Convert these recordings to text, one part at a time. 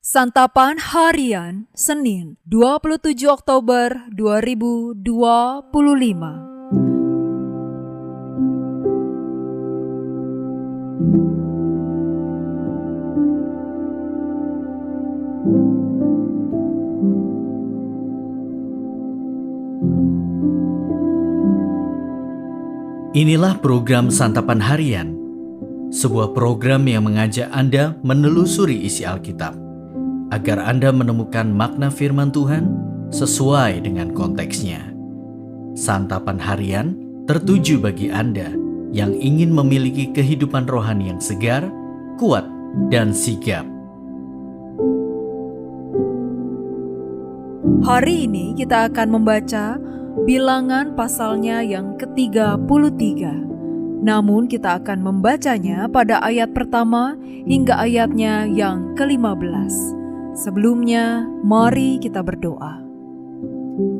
Santapan Harian Senin 27 Oktober 2025. Inilah program Santapan Harian, sebuah program yang mengajak Anda menelusuri isi Alkitab, agar Anda menemukan makna firman Tuhan sesuai dengan konteksnya. Santapan Harian tertuju bagi Anda yang ingin memiliki kehidupan rohani yang segar, kuat, dan sigap. Hari ini kita akan membaca Bilangan pasalnya yang ke-33. Namun kita akan membacanya pada ayat pertama hingga ayatnya yang ke-15. Sebelumnya, mari kita berdoa.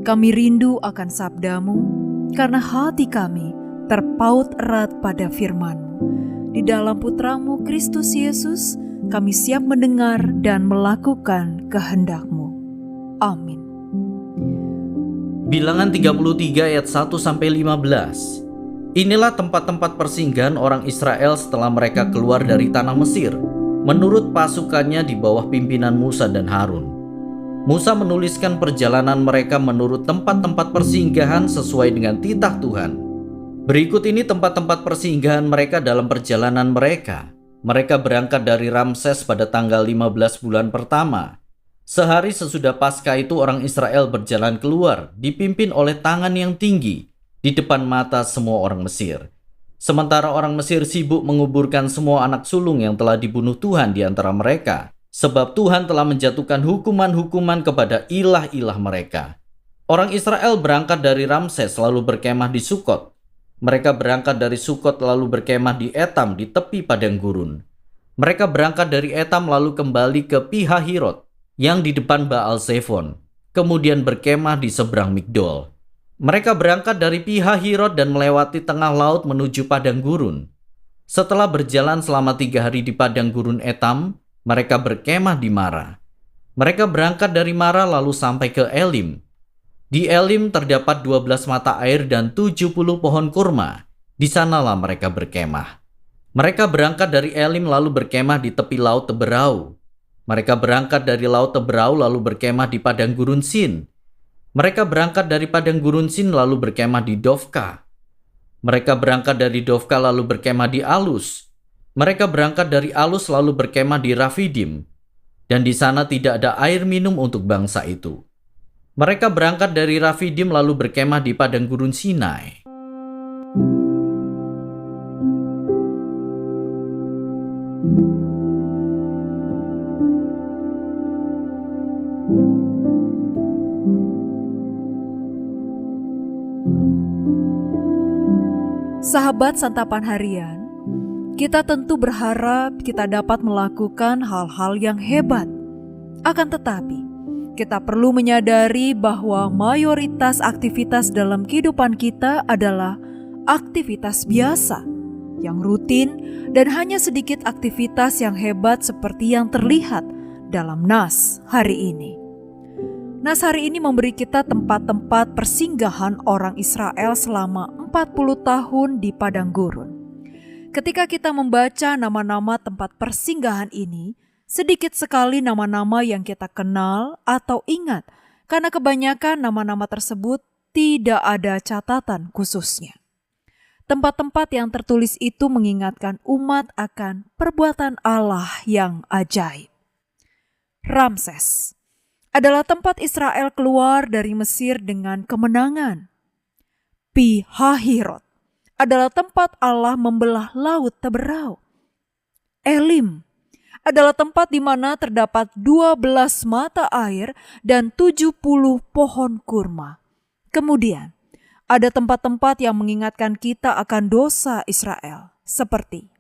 Kami rindu akan sabdamu, karena hati kami terpaut erat pada firman-Mu. Di dalam Putramu Kristus Yesus, kami siap mendengar dan melakukan kehendak-Mu. Amin. Bilangan 33 ayat 1-15. Inilah tempat-tempat persinggahan orang Israel setelah mereka keluar dari tanah Mesir, menurut pasukannya di bawah pimpinan Musa dan Harun. Musa menuliskan perjalanan mereka menurut tempat-tempat persinggahan sesuai dengan titah Tuhan. Berikut ini tempat-tempat persinggahan mereka dalam perjalanan mereka. Mereka berangkat dari Ramses pada tanggal 15 bulan pertama. Sehari sesudah Paskah itu orang Israel berjalan keluar, dipimpin oleh tangan yang tinggi, di depan mata semua orang Mesir. Sementara orang Mesir sibuk menguburkan semua anak sulung yang telah dibunuh Tuhan di antara mereka, sebab Tuhan telah menjatuhkan hukuman-hukuman kepada ilah-ilah mereka. Orang Israel berangkat dari Ramses lalu berkemah di Sukot. Mereka berangkat dari Sukot lalu berkemah di Etam di tepi padang gurun. Mereka berangkat dari Etam lalu kembali ke Pihahirot yang di depan Baal Zephon, kemudian berkemah di seberang Migdol. Mereka berangkat dari Pihahirot dan melewati tengah laut menuju padang gurun. Setelah berjalan selama 3 hari di padang gurun Etam, mereka berkemah di Mara. Mereka berangkat dari Mara lalu sampai ke Elim. Di Elim terdapat 12 mata air dan 70 pohon kurma. Di sanalah mereka berkemah. Mereka berangkat dari Elim lalu berkemah di tepi laut Teberau. Mereka berangkat dari Laut Teberau lalu berkemah di padang gurun Sin. Mereka berangkat dari padang gurun Sin lalu berkemah di Dofka. Mereka berangkat dari Dofka lalu berkemah di Alus. Mereka berangkat dari Alus lalu berkemah di Rafidim. Dan di sana tidak ada air minum untuk bangsa itu. Mereka berangkat dari Rafidim lalu berkemah di padang gurun Sinai. Sahabat Santapan Harian, kita tentu berharap kita dapat melakukan hal-hal yang hebat. Akan tetapi, kita perlu menyadari bahwa mayoritas aktivitas dalam kehidupan kita adalah aktivitas biasa, yang rutin dan hanya sedikit aktivitas yang hebat seperti yang terlihat dalam Nas hari ini. Nas hari ini memberi kita tempat-tempat persinggahan orang Israel selama 40 tahun di padang gurun. Ketika kita membaca nama-nama tempat persinggahan ini, sedikit sekali nama-nama yang kita kenal atau ingat, karena kebanyakan nama-nama tersebut tidak ada catatan khususnya. Tempat-tempat yang tertulis itu mengingatkan umat akan perbuatan Allah yang ajaib. Ramses adalah tempat Israel keluar dari Mesir dengan kemenangan. Pihahirot adalah tempat Allah membelah laut Teberau. Elim adalah tempat di mana terdapat 12 mata air dan 70 pohon kurma. Kemudian, ada tempat-tempat yang mengingatkan kita akan dosa Israel, seperti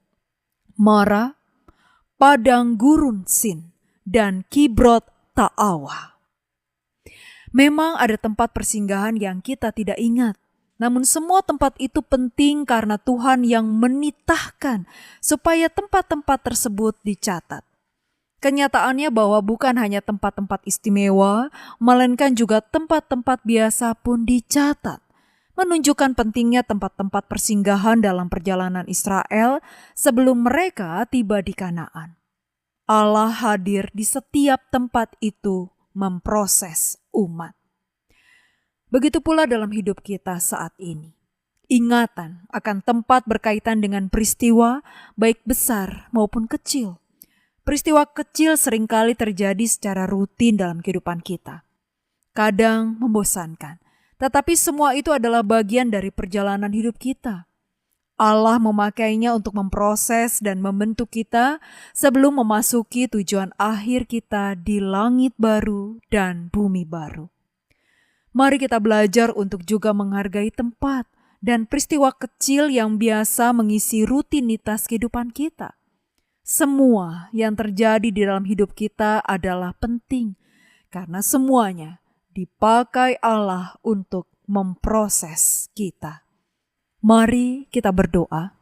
Mara, padang gurun Sin, dan Kibrot Ta'awa. Memang ada tempat persinggahan yang kita tidak ingat. Namun semua tempat itu penting karena Tuhan yang menitahkan supaya tempat-tempat tersebut dicatat. Kenyataannya bahwa bukan hanya tempat-tempat istimewa, melainkan juga tempat-tempat biasa pun dicatat, menunjukkan pentingnya tempat-tempat persinggahan dalam perjalanan Israel sebelum mereka tiba di Kanaan. Allah hadir di setiap tempat itu memproses umat. Begitu pula dalam hidup kita saat ini. Ingatan akan tempat berkaitan dengan peristiwa baik besar maupun kecil. Peristiwa kecil seringkali terjadi secara rutin dalam kehidupan kita. Kadang membosankan, tetapi semua itu adalah bagian dari perjalanan hidup kita. Allah memakainya untuk memproses dan membentuk kita sebelum memasuki tujuan akhir kita di langit baru dan bumi baru. Mari kita belajar untuk juga menghargai tempat dan peristiwa kecil yang biasa mengisi rutinitas kehidupan kita. Semua yang terjadi di dalam hidup kita adalah penting karena semuanya dipakai Allah untuk memproses kita. Mari kita berdoa.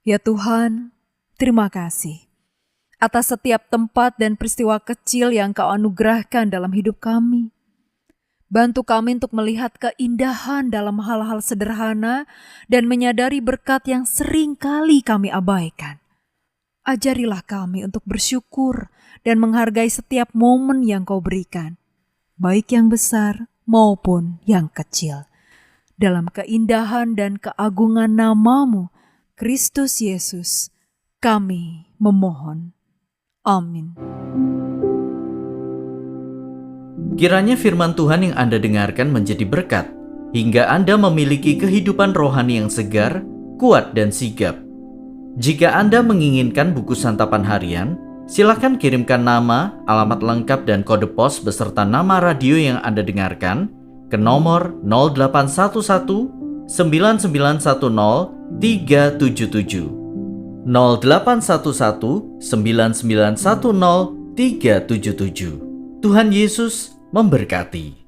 Ya Tuhan, terima kasih atas setiap tempat dan peristiwa kecil yang Kau anugerahkan dalam hidup kami. Bantu kami untuk melihat keindahan dalam hal-hal sederhana dan menyadari berkat yang sering kali kami abaikan. Ajarilah kami untuk bersyukur dan menghargai setiap momen yang Kau berikan, baik yang besar maupun yang kecil. Dalam keindahan dan keagungan nama-Mu, Kristus Yesus, kami memohon. Amin. Kiranya firman Tuhan yang Anda dengarkan menjadi berkat, hingga Anda memiliki kehidupan rohani yang segar, kuat, dan sigap. Jika Anda menginginkan buku santapan harian, silakan kirimkan nama, alamat lengkap, dan kode pos beserta nama radio yang Anda dengarkan ke nomor 0811 9910 377. 0811 9910 377. Tuhan Yesus memberkati.